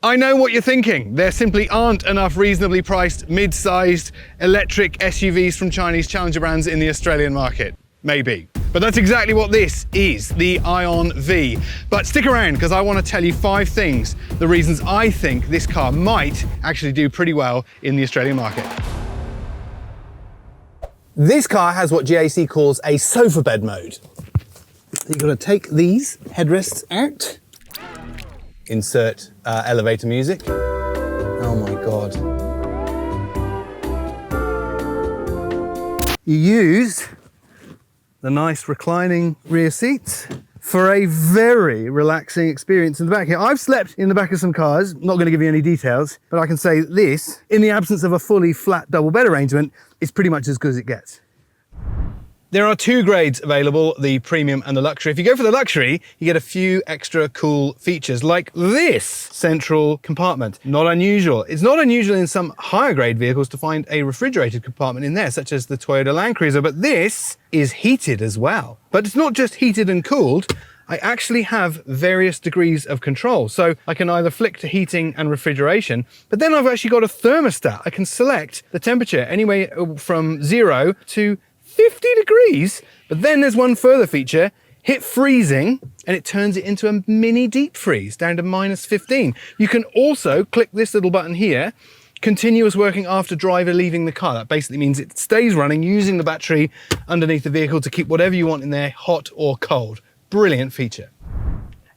I know what you're thinking. There simply aren't enough reasonably priced, mid-sized electric SUVs from Chinese challenger brands in the Australian market. Maybe. But that's exactly what this is, the AION V. But stick around, because I want to tell you 5 things, the reasons I think this car might actually do pretty well in the Australian market. This car has what GAC calls a sofa bed mode. You've got to take these headrests out, insert elevator music. Oh my God. You use the nice reclining rear seats for a very relaxing experience in the back here. I've slept in the back of some cars, not going to give you any details, but I can say that this, in the absence of a fully flat double bed arrangement, is pretty much as good as it gets. There are 2 grades available, the premium and the luxury. If you go for the luxury, you get a few extra cool features like this central compartment. Not unusual. It's not unusual in some higher grade vehicles to find a refrigerated compartment in there, such as the Toyota Land Cruiser, but this is heated as well. But it's not just heated and cooled. I actually have various degrees of control. So I can either flick to heating and refrigeration, but then I've actually got a thermostat. I can select the temperature anywhere from 0 to 50 degrees, but then there's one further feature, hit freezing, and it turns it into a mini deep freeze down to -15. You can also click this little button here, continuous working after driver leaving the car. That basically means it stays running using the battery underneath the vehicle to keep whatever you want in there, hot or cold. Brilliant feature.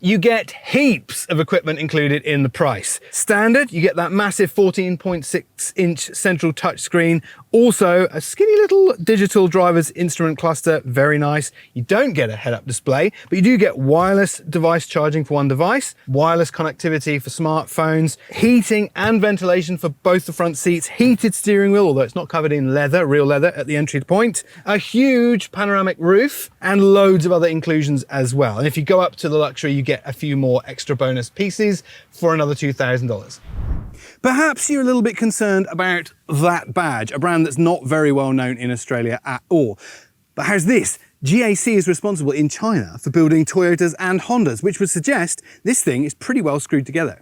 You get heaps of equipment included in the price. Standard, you get that massive 14.6-inch central touchscreen. Also, a skinny little digital driver's instrument cluster, very nice. You don't get a head-up display, but you do get wireless device charging for one device, wireless connectivity for smartphones, heating and ventilation for both the front seats, heated steering wheel, although it's not covered in leather, real leather at the entry point, a huge panoramic roof, and loads of other inclusions as well. And if you go up to the luxury, you get a few more extra bonus pieces for another $2,000. Perhaps you're a little bit concerned about that badge, a brand that's not very well known in Australia at all. But how's this? GAC is responsible in China for building Toyotas and Hondas, which would suggest this thing is pretty well screwed together.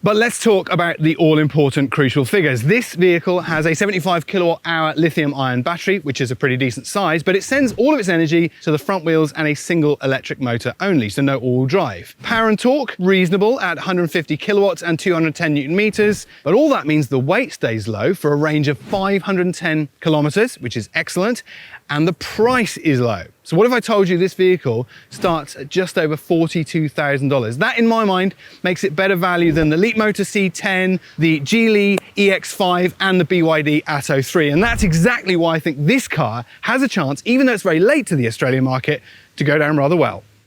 But let's talk about the all-important crucial figures. This vehicle has a 75 kilowatt-hour lithium-ion battery, which is a pretty decent size, but it sends all of its energy to the front wheels and a single electric motor only, so no all-wheel drive. Power and torque, reasonable at 150 kilowatts and 210 newton meters, but all that means the weight stays low for a range of 510 kilometers, which is excellent, and the price is low. So what if I told you this vehicle starts at just over $42,000? That, in my mind, makes it better value than the Leapmotor C10, the Geely EX5, and the BYD Atto 3. And that's exactly why I think this car has a chance, even though it's very late to the Australian market, to go down rather well.